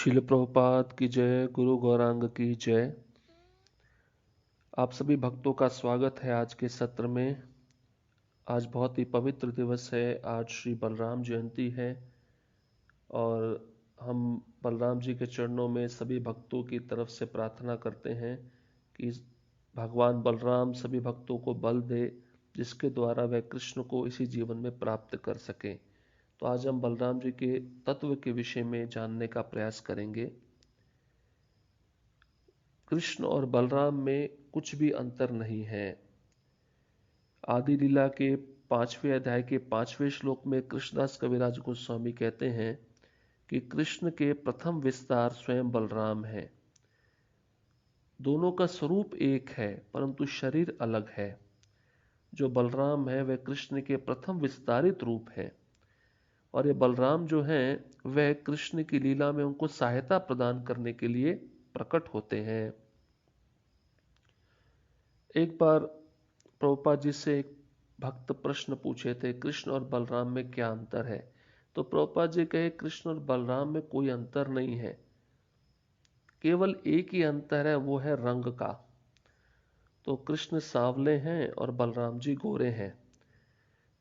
शिल प्रभुपाद की जय, गुरु गौरांग की जय। आप सभी भक्तों का स्वागत है आज के सत्र में। आज बहुत ही पवित्र दिवस है। आज श्री बलराम जयंती है और हम बलराम जी के चरणों में सभी भक्तों की तरफ से प्रार्थना करते हैं कि भगवान बलराम सभी भक्तों को बल दे, जिसके द्वारा वह कृष्ण को इसी जीवन में प्राप्त कर सकें। तो आज हम बलराम जी के तत्व के विषय में जानने का प्रयास करेंगे। कृष्ण और बलराम में कुछ भी अंतर नहीं है। आदि लीला के 5वें अध्याय के 5वें श्लोक में कृष्णदास कविराज गोस्वामी कहते हैं कि कृष्ण के प्रथम विस्तार स्वयं बलराम है। दोनों का स्वरूप एक है परंतु शरीर अलग है। जो बलराम है वह कृष्ण के प्रथम विस्तारित रूप है और ये बलराम जो हैं वह कृष्ण की लीला में उनको सहायता प्रदान करने के लिए प्रकट होते हैं। एक बार प्रभुपाद जी से एक भक्त प्रश्न पूछे थे, कृष्ण और बलराम में क्या अंतर है। तो प्रभुपाद जी कहे, कृष्ण और बलराम में कोई अंतर नहीं है, केवल एक ही अंतर है, वो है रंग का। तो कृष्ण सांवले हैं और बलराम जी गोरे हैं।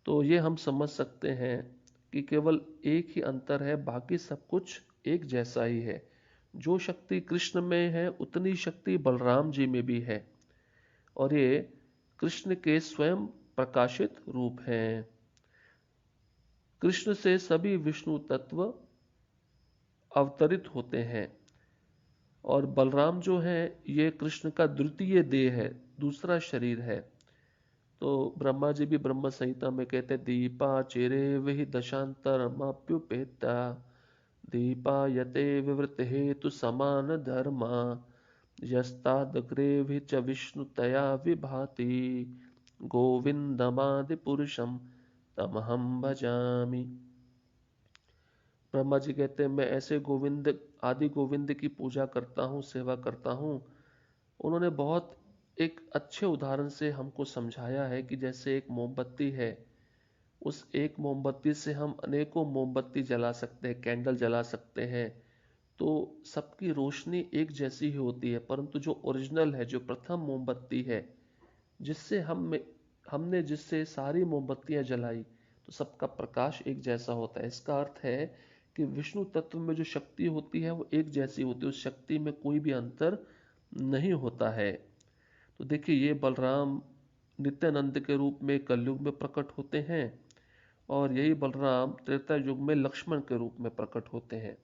तो ये हम समझ सकते हैं कि केवल एक ही अंतर है, बाकी सब कुछ एक जैसा ही है। जो शक्ति कृष्ण में है उतनी शक्ति बलराम जी में भी है और ये कृष्ण के स्वयं प्रकाशित रूप हैं। कृष्ण से सभी विष्णु तत्व अवतरित होते हैं और बलराम जो है ये कृष्ण का द्वितीय देह है, दूसरा शरीर है। तो ब्रह्मा जी भी ब्रह्म संहिता में कहते हैं, दीपा चेरे वही दशांतर माप्युपेता दीपा यते विवृत हेतु समान धर्मा यस्तादग्रे च विष्णुतया विभाति गोविंदमादि पुरुषम तमहम भजामि। ब्रह्मा जी कहते हैं, मैं ऐसे गोविंद आदि गोविंद की पूजा करता हूँ, सेवा करता हूँ। उन्होंने बहुत एक अच्छे उदाहरण से हमको समझाया है कि जैसे एक मोमबत्ती है, उस एक मोमबत्ती से हम अनेकों मोमबत्ती जला सकते हैं, कैंडल जला सकते हैं। तो सबकी रोशनी एक जैसी ही होती है, परंतु जो ओरिजिनल है, जो प्रथम मोमबत्ती है, जिससे हमने जिससे सारी मोमबत्तियां जलाई, तो सबका प्रकाश एक जैसा होता है। इसका अर्थ है कि विष्णु तत्व में जो शक्ति होती है वो एक जैसी होती है, उस शक्ति में कोई भी अंतर नहीं होता है। तो देखिए, ये बलराम नित्यानंद के रूप में कलयुग में प्रकट होते हैं और यही बलराम त्रेता युग में लक्ष्मण के रूप में प्रकट होते हैं।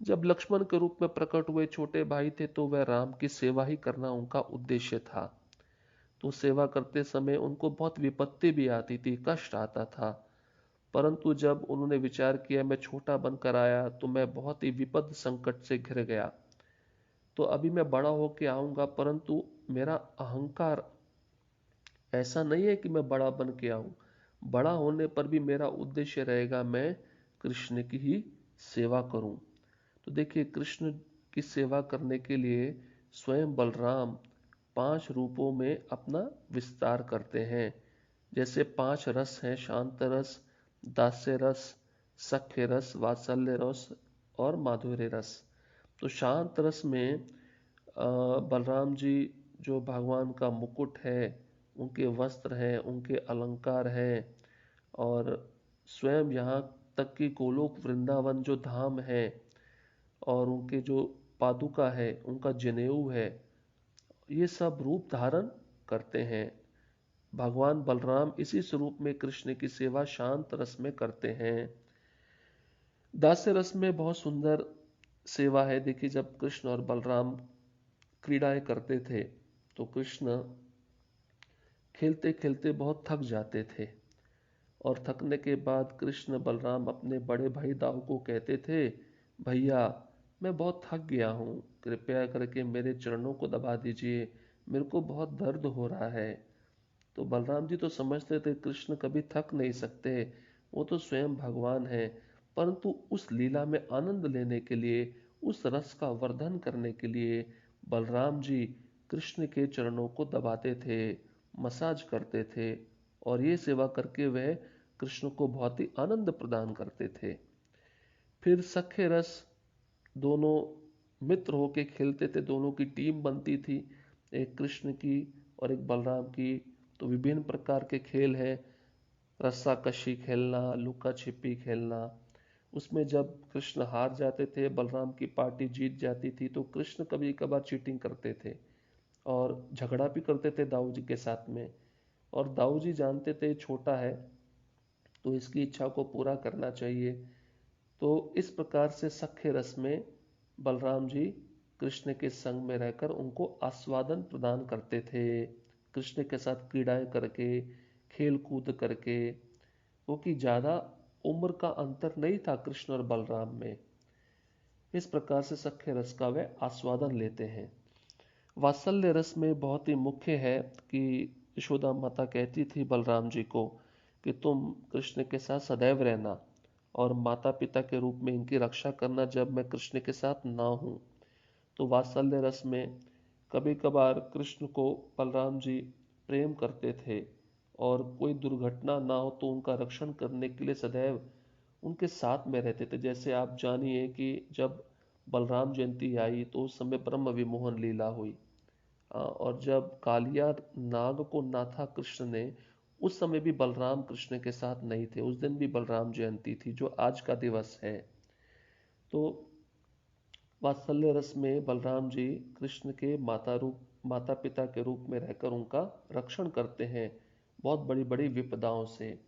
जब लक्ष्मण के रूप में प्रकट हुए छोटे भाई थे तो वह राम की सेवा ही करना उनका उद्देश्य था। तो सेवा करते समय उनको बहुत विपत्ति भी आती थी, कष्ट आता था। परंतु जब उन्होंने विचार किया मैं छोटा बनकर आया तो मैं बहुत ही विपद संकट से घिर गया, तो अभी मैं बड़ा होके आऊंगा, परंतु मेरा अहंकार ऐसा नहीं है कि मैं बड़ा बन के आऊं। बड़ा होने पर भी मेरा उद्देश्य रहेगा मैं कृष्ण की ही सेवा करूं। तो देखिए, कृष्ण की सेवा करने के लिए स्वयं बलराम 5 रूपों में अपना विस्तार करते हैं। जैसे 5 रस हैं, शांत रस, दास्य रस, सख्य रस, वात्सल्य रस और माधुर्य रस। तो शांत रस में बलराम जी जो भगवान का मुकुट है, उनके वस्त्र हैं, उनके अलंकार हैं और स्वयं यहाँ तक कि गोलोक वृंदावन जो धाम है और उनके जो पादुका है, उनका जनेऊ है, ये सब रूप धारण करते हैं। भगवान बलराम इसी स्वरूप में कृष्ण की सेवा शांत रस में करते हैं। दास्य रस में बहुत सुंदर सेवा है। देखिए, जब कृष्ण और बलराम क्रीड़ाएं करते थे तो कृष्ण खेलते खेलते बहुत थक जाते थे और थकने के बाद कृष्ण बलराम अपने बड़े भाई दाऊ को कहते थे, भैया मैं बहुत थक गया हूँ, कृपया करके मेरे चरणों को दबा दीजिए, मेरे को बहुत दर्द हो रहा है। तो बलराम जी तो समझते थे कृष्ण कभी थक नहीं सकते, वो तो स्वयं भगवान है। परंतु उस लीला में आनंद लेने के लिए, उस रस का वर्धन करने के लिए बलराम जी कृष्ण के चरणों को दबाते थे, मसाज करते थे और ये सेवा करके वह कृष्ण को बहुत ही आनंद प्रदान करते थे। फिर सख्य रस दोनों मित्र होके खेलते थे, दोनों की टीम बनती थी, एक कृष्ण की और एक बलराम की। तो विभिन्न प्रकार के खेल हैं, रस्सा कशी खेलना, लुका छिपी खेलना। उसमें जब कृष्ण हार जाते थे, बलराम की पार्टी जीत जाती थी, तो कृष्ण कभी कभार चीटिंग करते थे और झगड़ा भी करते थे दाऊ जी के साथ में। और दाऊ जी जानते थे छोटा है तो इसकी इच्छा को पूरा करना चाहिए। तो इस प्रकार से सख्य रस में बलराम जी कृष्ण के संग में रहकर उनको आस्वादन प्रदान करते थे, कृष्ण के साथ क्रीड़ाएं करके, खेल कूद करके। क्योंकि ज्यादा उम्र का अंतर नहीं था कृष्ण और बलराम में। इस प्रकार से सख्य रस का वे आस्वादन लेते हैं। वात्सल्य रस में बहुत ही मुख्य है कि यशोदा माता कहती थी बलराम जी को कि तुम कृष्ण के साथ सदैव रहना और माता पिता के रूप में इनकी रक्षा करना जब मैं कृष्ण के साथ ना हूं। तो वात्सल्य रस में कभी कभार कृष्ण को बलराम जी प्रेम करते थे और कोई दुर्घटना ना हो तो उनका रक्षण करने के लिए सदैव उनके साथ में रहते थे। जैसे आप जानिए कि जब बलराम जयंती आई तो उस समय ब्रह्म विमोहन लीला हुई। और जब कालिया नाग को नाथा कृष्ण ने, उस समय भी बलराम कृष्ण के साथ नहीं थे, उस दिन भी बलराम जयंती थी जो आज का दिवस है। तो वात्सल्य रस में बलराम जी कृष्ण के माता पिता के रूप में रहकर उनका रक्षण करते हैं बहुत बड़ी बड़ी विपदाओं से।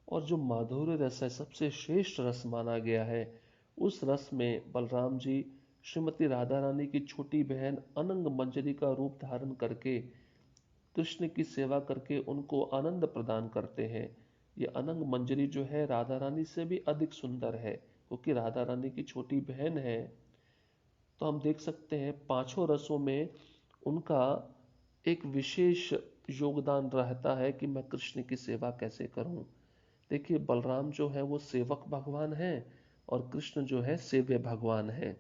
और जो माधुर्य रस है, सबसे श्रेष्ठ रस माना गया है, उस रस में बलराम जी श्रीमती राधा रानी की छोटी बहन अनंग मंजरी का रूप धारण करके कृष्ण की सेवा करके उनको आनंद प्रदान करते हैं। ये अनंग मंजरी जो है राधा रानी से भी अधिक सुंदर है, क्योंकि राधा रानी की छोटी बहन है। तो हम देख सकते हैं पांचों रसों में उनका एक विशेष योगदान रहता है कि मैं कृष्ण की सेवा कैसे करूं। देखिए बलराम जो है वो सेवक भगवान है और कृष्ण जो है सेव्य भगवान है।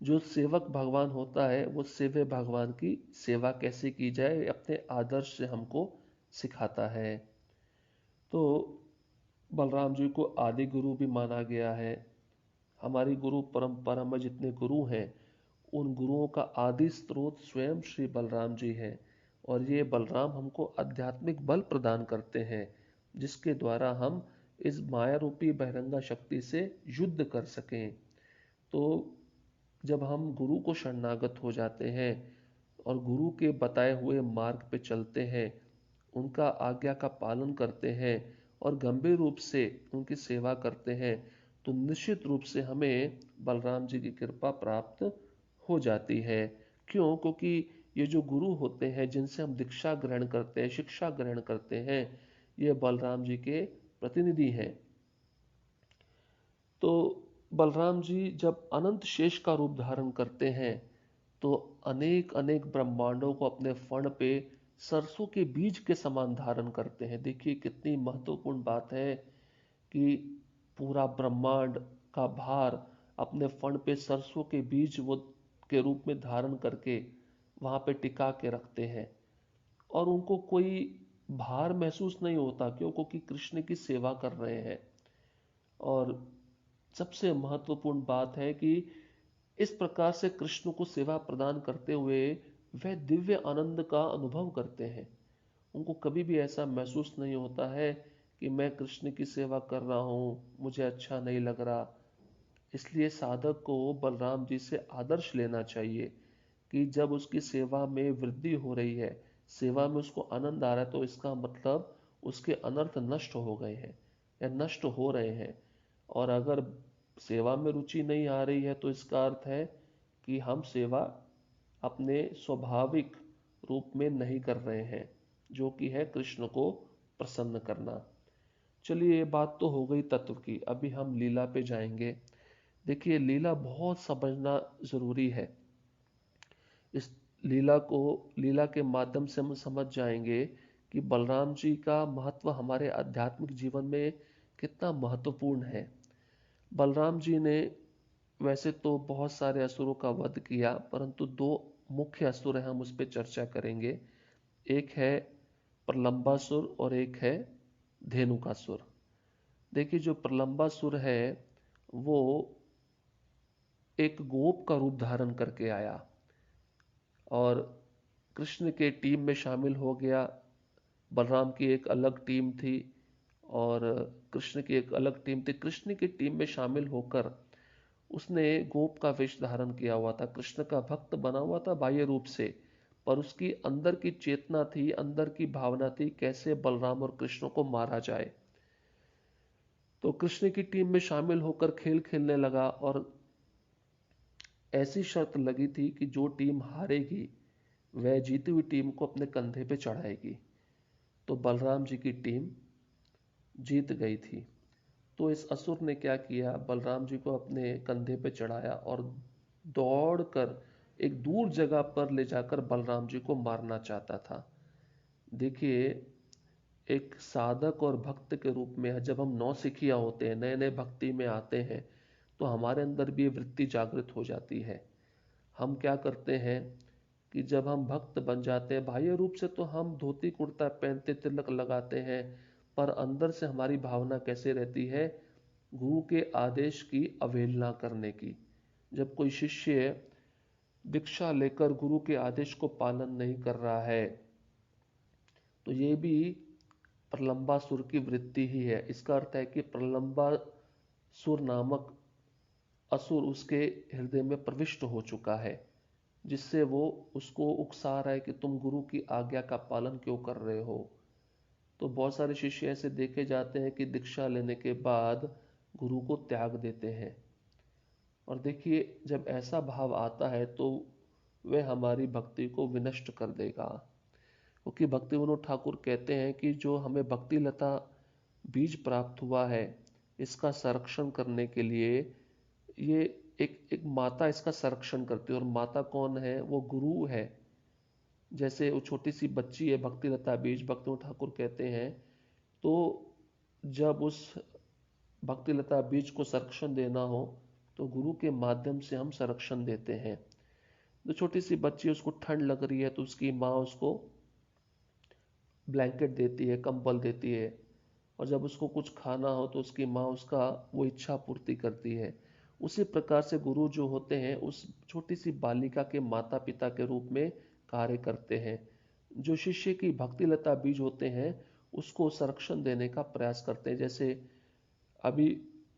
जो सेवक भगवान होता है वो सेव्य भगवान की सेवा कैसे की जाए अपने आदर्श से हमको सिखाता है। तो बलराम जी को आदि गुरु भी माना गया है। हमारी गुरु परंपरा में जितने गुरु हैं उन गुरुओं का आदि स्रोत स्वयं श्री बलराम जी हैं। और ये बलराम हमको आध्यात्मिक बल प्रदान करते हैं जिसके द्वारा हम इस माया रूपी बहिरंगा शक्ति से युद्ध कर सकें। तो जब हम गुरु को शरणागत हो जाते हैं और गुरु के बताए हुए मार्ग पे चलते हैं, उनका आज्ञा का पालन करते हैं और गंभीर रूप से उनकी सेवा करते हैं, तो निश्चित रूप से हमें बलराम जी की कृपा प्राप्त हो जाती है। क्यों? क्योंकि ये जो गुरु होते हैं जिनसे हम दीक्षा ग्रहण करते हैं, शिक्षा ग्रहण करते हैं, ये बलराम जी के प्रतिनिधि हैं। तो बलराम जी जब अनंत शेष का रूप धारण करते हैं तो अनेक अनेक ब्रह्मांडों को अपने फण पे सरसों के बीज के समान धारण करते हैं। देखिए कितनी महत्वपूर्ण बात है कि पूरा ब्रह्मांड का भार अपने फण पे सरसों के बीज वो के रूप में धारण करके वहां पे टिका के रखते हैं और उनको कोई भार महसूस नहीं होता। क्यों? क्योंकि कृष्ण की सेवा कर रहे हैं। और सबसे महत्वपूर्ण बात है कि इस प्रकार से कृष्ण को सेवा प्रदान करते हुए वह दिव्य आनंद का अनुभव करते हैं। उनको कभी भी ऐसा महसूस नहीं होता है कि मैं कृष्ण की सेवा कर रहा हूं, मुझे अच्छा नहीं लग रहा। इसलिए साधक को बलराम जी से आदर्श लेना चाहिए कि जब उसकी सेवा में वृद्धि हो रही है, सेवा में उसको आनंद आ रहा है, तो इसका मतलब उसके अनर्थ नष्ट हो गए हैं या नष्ट हो रहे हैं। और अगर सेवा में रुचि नहीं आ रही है तो इसका अर्थ है कि हम सेवा अपने स्वाभाविक रूप में नहीं कर रहे हैं, जो कि है कृष्ण को प्रसन्न करना। चलिए ये बात तो हो गई तत्व की, अभी हम लीला पे जाएंगे। देखिए लीला बहुत समझना जरूरी है। इस लीला के माध्यम से हम समझ जाएंगे कि बलराम जी का महत्व हमारे आध्यात्मिक जीवन में कितना महत्वपूर्ण है। बलराम जी ने वैसे तो बहुत सारे असुरों का वध किया, परंतु दो मुख्य असुर हैं, हम उस पर चर्चा करेंगे। एक है प्रलंबासुर और एक है धेनुकासुर। देखिए जो प्रलंबासुर है वो एक गोप का रूप धारण करके आया और कृष्ण के टीम में शामिल हो गया। बलराम की एक अलग टीम थी और कृष्ण की एक अलग टीम थी। कृष्ण की टीम में शामिल होकर उसने गोप का वेश धारण किया हुआ था, कृष्ण का भक्त बना हुआ था बाह्य रूप से, पर उसकी अंदर की चेतना थी, अंदर की भावना थी कैसे बलराम और कृष्ण को मारा जाए। तो कृष्ण की टीम में शामिल होकर खेल खेलने लगा और ऐसी शर्त लगी थी कि जो टीम हारेगी वह जीती हुई टीम को अपने कंधे पे चढ़ाएगी। तो बलराम जी की टीम जीत गई थी। तो इस असुर ने क्या किया, बलराम जी को अपने कंधे पे चढ़ाया और दौड़कर एक दूर जगह पर ले जाकर बलराम जी को मारना चाहता था। देखिए, एक साधक और भक्त के रूप में जब हम नौसिखिया होते हैं, नए नए भक्ति में आते हैं, तो हमारे अंदर भी ये वृत्ति जागृत हो जाती है। हम क्या करते हैं कि जब हम भक्त बन जाते हैं, बाह्य रूप से तो हम धोती कुर्ता पहनते, तिलक लगाते हैं, पर अंदर से हमारी भावना कैसे रहती है, गुरु के आदेश की अवहेलना करने की। जब कोई शिष्य दीक्षा लेकर गुरु के आदेश को पालन नहीं कर रहा है, तो ये भी प्रलंबासुर की वृत्ति ही है। इसका अर्थ है कि प्रलंबासुर नामक असुर उसके हृदय में प्रविष्ट हो चुका है, जिससे वो उसको उकसा रहा है कि तुम गुरु की आज्ञा का पालन क्यों कर रहे हो। तो बहुत सारे शिष्य ऐसे देखे जाते हैं कि दीक्षा लेने के बाद गुरु को त्याग देते हैं। और देखिए, जब ऐसा भाव आता है तो वह हमारी भक्ति को विनष्ट कर देगा। क्योंकि भक्ति विनोद ठाकुर कहते हैं कि जो हमें भक्ति लता बीज प्राप्त हुआ है, इसका संरक्षण करने के लिए ये एक माता इसका संरक्षण करती है। और माता कौन है, वो गुरु है। जैसे वो छोटी सी बच्ची है, भक्ति लता बीज, भक्ति विनोद ठाकुर कहते हैं, तो जब उस भक्ति लता बीज को संरक्षण देना हो तो गुरु के माध्यम से हम संरक्षण देते हैं। जो छोटी सी बच्ची, उसको ठंड लग रही है तो उसकी माँ उसको ब्लैंकेट देती है, कंबल देती है। और जब उसको कुछ खाना हो तो उसकी माँ उसका वो इच्छा पूर्ति करती है। उसी प्रकार से गुरु जो होते हैं उस छोटी सी बालिका के माता पिता के रूप में कार्य करते हैं। जो शिष्य की भक्ति लता बीज होते हैं उसको संरक्षण देने का प्रयास करते हैं। जैसे अभी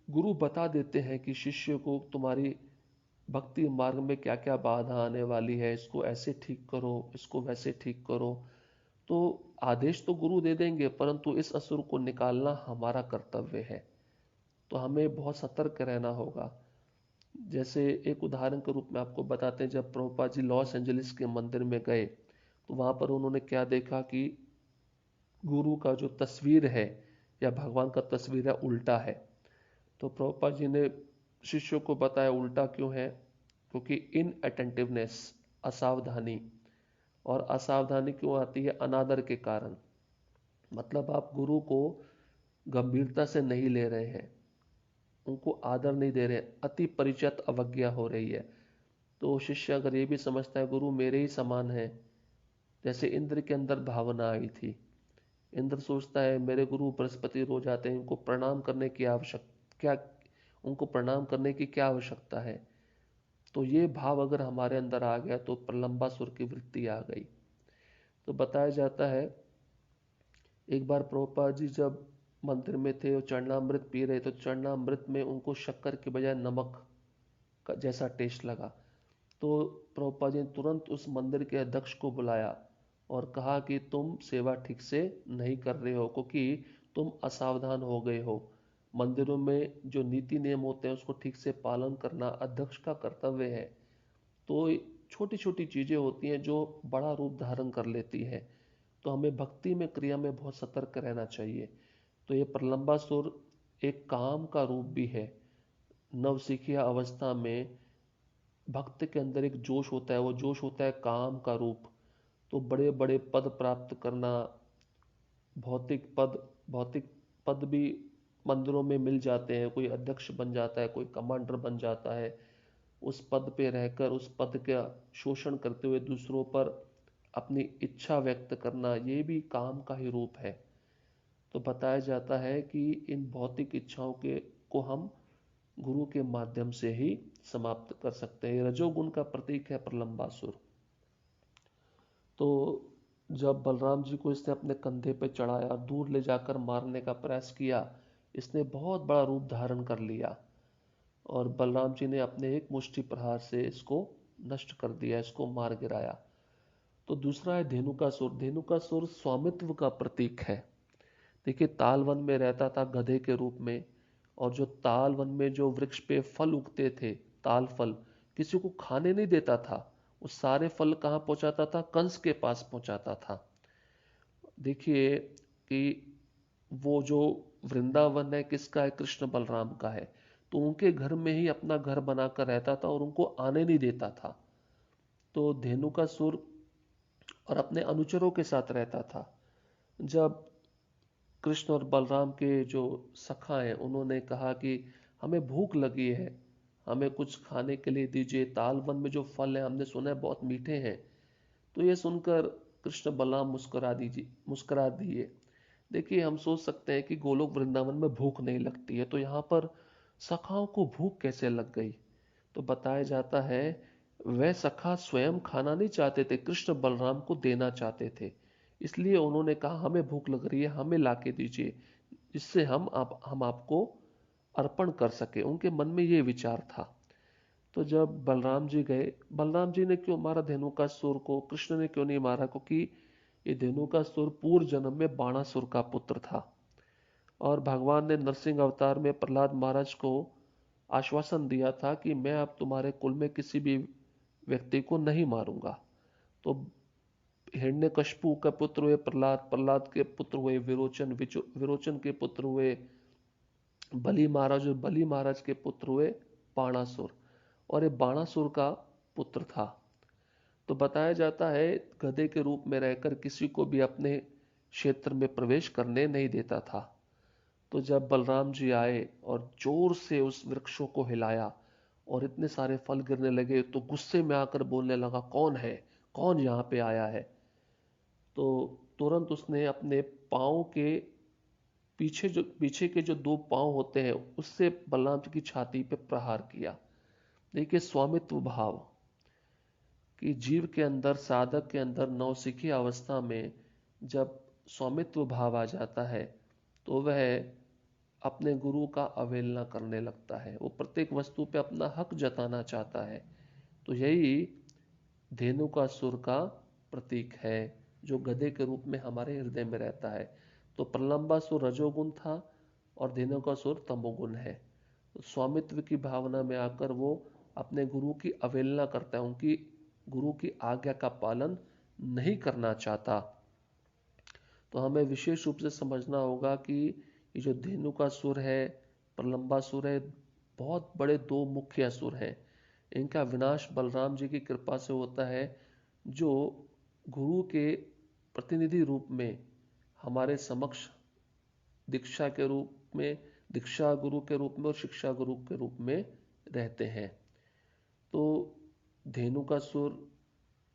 गुरु बता देते हैं कि शिष्य को तुम्हारी भक्ति मार्ग में क्या क्या बाधा आने वाली है, इसको ऐसे ठीक करो, इसको वैसे ठीक करो। तो आदेश तो गुरु दे देंगे, परंतु इस असुर को निकालना हमारा कर्तव्य है। तो हमें बहुत सतर्क रहना होगा। जैसे एक उदाहरण के रूप में आपको बताते हैं, जब प्रभुपाद जी लॉस एंजलिस के मंदिर में गए तो वहां पर उन्होंने क्या देखा कि गुरु का जो तस्वीर है या भगवान का तस्वीर है उल्टा है। तो प्रभुपाद जी ने शिष्यों को बताया उल्टा क्यों है, क्योंकि इन अटेंटिवनेस, असावधानी, और असावधानी क्यों आती है, अनादर के कारण। मतलब आप गुरु को गंभीरता से नहीं ले रहे हैं, उनको आदर नहीं दे रहे, अति परिचित अवज्ञा हो रही है। तो शिष्य अगर ये भी समझता है गुरु मेरे ही समान है, जैसे इंद्र के अंदर भावना आई थी, इंद्र सोचता है मेरे गुरु बृहस्पति रोज आते हैं, इनको प्रणाम करने की क्या, उनको प्रणाम करने की क्या आवश्यकता है। तो ये भाव अगर हमारे अंदर आ गया तो प्रलंबासुर की वृत्ति आ गई। तो बताया जाता है एक बार प्रभुपाद जी जब मंदिर में थे और चरणामृत पी रहे तो चरणामृत में उनको शक्कर के बजाय नमक का जैसा टेस्ट लगा। तो प्रभुपाद जी ने तुरंत उस मंदिर के अध्यक्ष को बुलाया और कहा कि तुम सेवा ठीक से नहीं कर रहे हो, क्योंकि तुम असावधान हो गए हो। मंदिरों में जो नीति नियम होते हैं उसको ठीक से पालन करना अध्यक्ष का कर्तव्य है। तो छोटी छोटी चीजें होती हैं जो बड़ा रूप धारण कर लेती है। तो हमें भक्ति में, क्रिया में बहुत सतर्क रहना चाहिए। तो ये प्रलंबासुर एक काम का रूप भी है। नवसिखिया अवस्था में भक्त के अंदर एक जोश होता है, वो जोश होता है काम का रूप। तो बड़े बड़े पद प्राप्त करना, भौतिक पद, भौतिक पद भी मंदिरों में मिल जाते हैं, कोई अध्यक्ष बन जाता है, कोई कमांडर बन जाता है। उस पद पे रहकर उस पद का शोषण करते हुए दूसरों पर अपनी इच्छा व्यक्त करना, ये भी काम का ही रूप है। तो बताया जाता है कि इन भौतिक इच्छाओं के को हम गुरु के माध्यम से ही समाप्त कर सकते हैं। रजोगुण का प्रतीक है प्रलंबासुर। तो जब बलराम जी को इसने अपने कंधे पे चढ़ाया, दूर ले जाकर मारने का प्रयास किया, इसने बहुत बड़ा रूप धारण कर लिया और बलराम जी ने अपने एक मुष्टि प्रहार से इसको नष्ट कर दिया, इसको मार गिराया। तो दूसरा है धेनुकासुर। धेनुकासुर स्वामित्व का प्रतीक है। देखिए, ताल वन में रहता था गधे के रूप में, और जो ताल वन में जो वृक्ष पे फल उगते थे, ताल फल, किसी को खाने नहीं देता था। वो सारे फल कहाँ पहुंचाता था? कंस के पास पहुंचाता था। देखिए कि वो जो वृंदावन है किसका है? कृष्ण बलराम का है। तो उनके घर में ही अपना घर बनाकर रहता था और उनको आने नहीं देता था। तो धेनुकासुर और अपने अनुचरों के साथ रहता था। जब कृष्ण और बलराम के जो सखा हैं उन्होंने कहा कि हमें भूख लगी है, हमें कुछ खाने के लिए दीजिए, ताल वन में जो फल है हमने सुना है बहुत मीठे हैं। तो ये सुनकर कृष्ण बलराम मुस्कुरा दिए। देखिए, हम सोच सकते हैं कि गोलोक वृंदावन में भूख नहीं लगती है, तो यहाँ पर सखाओं को भूख कैसे लग गई? तो बताया जाता है वह सखा स्वयं खाना नहीं चाहते थे, कृष्ण बलराम को देना चाहते थे। इसलिए उन्होंने कहा हमें भूख लग रही है, हमें लाके दीजिए, जिससे हम आपको अर्पण कर सके। उनके मन में ये विचार था। तो जब बलराम जी गए, बलराम जी ने क्यों मारा धेनुकासुर को, कृष्ण ने क्यों नहीं मारा? क्योंकि ये धेनुकासुर पूर्व जन्म में बाणासुर का पुत्र था और भगवान ने नरसिंह अवतार में प्रहलाद महाराज को आश्वासन दिया था कि मैं अब तुम्हारे कुल में किसी भी व्यक्ति को नहीं मारूंगा। तो हिरण्यकशिपु का पुत्र हुए प्रहलाद, प्रहलाद के पुत्र हुए विरोचन, विरोचन के पुत्र हुए बलि महाराज, और बलि महाराज के पुत्र हुए बाणासुर, और ये बाणासुर का पुत्र था। तो बताया जाता है गधे के रूप में रहकर किसी को भी अपने क्षेत्र में प्रवेश करने नहीं देता था। तो जब बलराम जी आए और जोर से उस वृक्षों को हिलाया और इतने सारे फल गिरने लगे, तो गुस्से में आकर बोलने लगा, कौन है, कौन यहाँ पे आया है? तो तुरंत उसने अपने पाँव के पीछे के जो दो पाँव होते हैं उससे बलराम जी की छाती पे प्रहार किया। देखिए, स्वामित्व भाव कि जीव के अंदर, साधक के अंदर नौसिखी अवस्था में जब स्वामित्व भाव आ जाता है तो वह अपने गुरु का अवहेलना करने लगता है। वो प्रत्येक वस्तु पे अपना हक जताना चाहता है। तो यही धेनुकासुर का प्रतीक है, जो गधे के रूप में हमारे हृदय में रहता है। तो प्रलंबासुर रजोगुण था और धेनुकासुर तमोगुण है। तो स्वामित्व की भावना में आकर वो अपने गुरु की अवहेलना करता है, उनकी गुरु की आज्ञा का पालन नहीं करना चाहता। तो हमें विशेष रूप से समझना होगा कि ये जो धेनुकासुर है, प्रलंबासुर है, बहुत बड़े दो मुख्य असुर हैं। इनका विनाश बलराम जी की कृपा से होता है, जो गुरु के प्रतिनिधि रूप में हमारे समक्ष दीक्षा के रूप में, दीक्षा गुरु के रूप में और शिक्षा गुरु के रूप में रहते हैं। तो धेनुकासुर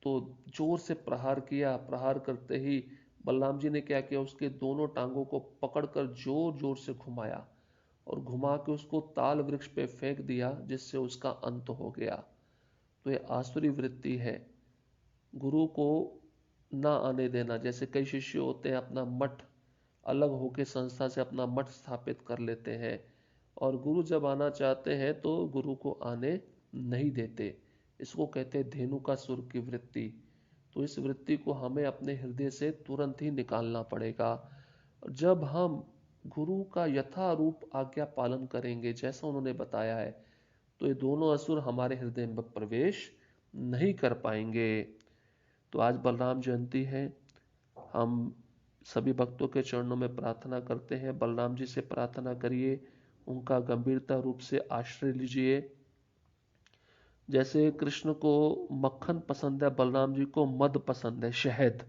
तो जोर से प्रहार किया, प्रहार करते ही बलराम जी ने क्या किया, उसके दोनों टांगों को पकड़कर जोर जोर से घुमाया और घुमा के उसको ताल वृक्ष पे फेंक दिया, जिससे उसका अंत हो गया। तो ये आसुरी वृत्ति है, गुरु को ना आने देना। जैसे कई शिष्य होते हैं अपना मठ अलग होके संस्था से अपना मठ स्थापित कर लेते हैं, और गुरु जब आना चाहते हैं तो गुरु को आने नहीं देते। इसको कहते हैं धेनुकासुर की वृत्ति। तो इस वृत्ति को हमें अपने हृदय से तुरंत ही निकालना पड़ेगा। जब हम गुरु का यथारूप आज्ञा पालन करेंगे जैसा उन्होंने बताया है, तो ये दोनों असुर हमारे हृदय में प्रवेश नहीं कर पाएंगे। तो आज बलराम जयंती है। हम सभी भक्तों के चरणों में प्रार्थना करते हैं, बलराम जी से प्रार्थना करिए, उनका गंभीरता रूप से आश्रय लीजिए। जैसे कृष्ण को मक्खन पसंद है, बलराम जी को मद पसंद है, शहद।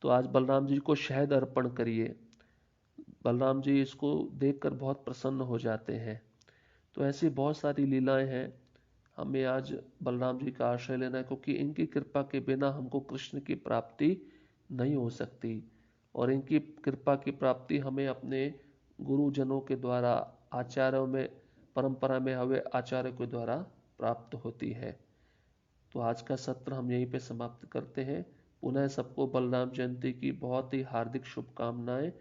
तो आज बलराम जी को शहद अर्पण करिए। बलराम जी इसको देखकर बहुत प्रसन्न हो जाते हैं। तो ऐसी बहुत सारी लीलाएं हैं। हमें आज बलराम जी का आश्रय लेना है, क्योंकि इनकी कृपा के बिना हमको कृष्ण की प्राप्ति नहीं हो सकती, और इनकी कृपा की प्राप्ति हमें अपने गुरुजनों के द्वारा, आचार्यों में परंपरा में हमें आचार्य के द्वारा प्राप्त होती है। तो आज का सत्र हम यहीं पे समाप्त करते हैं। पुनः सबको बलराम जयंती की बहुत ही हार्दिक शुभकामनाएं।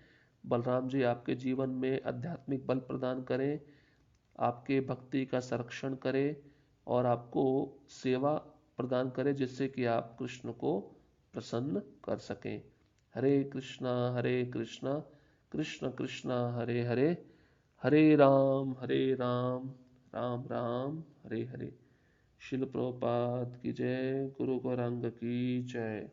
बलराम जी आपके जीवन में आध्यात्मिक बल प्रदान करें, आपके भक्ति का संरक्षण करें और आपको सेवा प्रदान करें, जिससे कि आप कृष्ण को प्रसन्न कर सकें। हरे कृष्णा कृष्ण कृष्ण हरे हरे, हरे राम राम राम हरे हरे। शिल प्रभुपाद की जय, गुरु गौरांग की जय।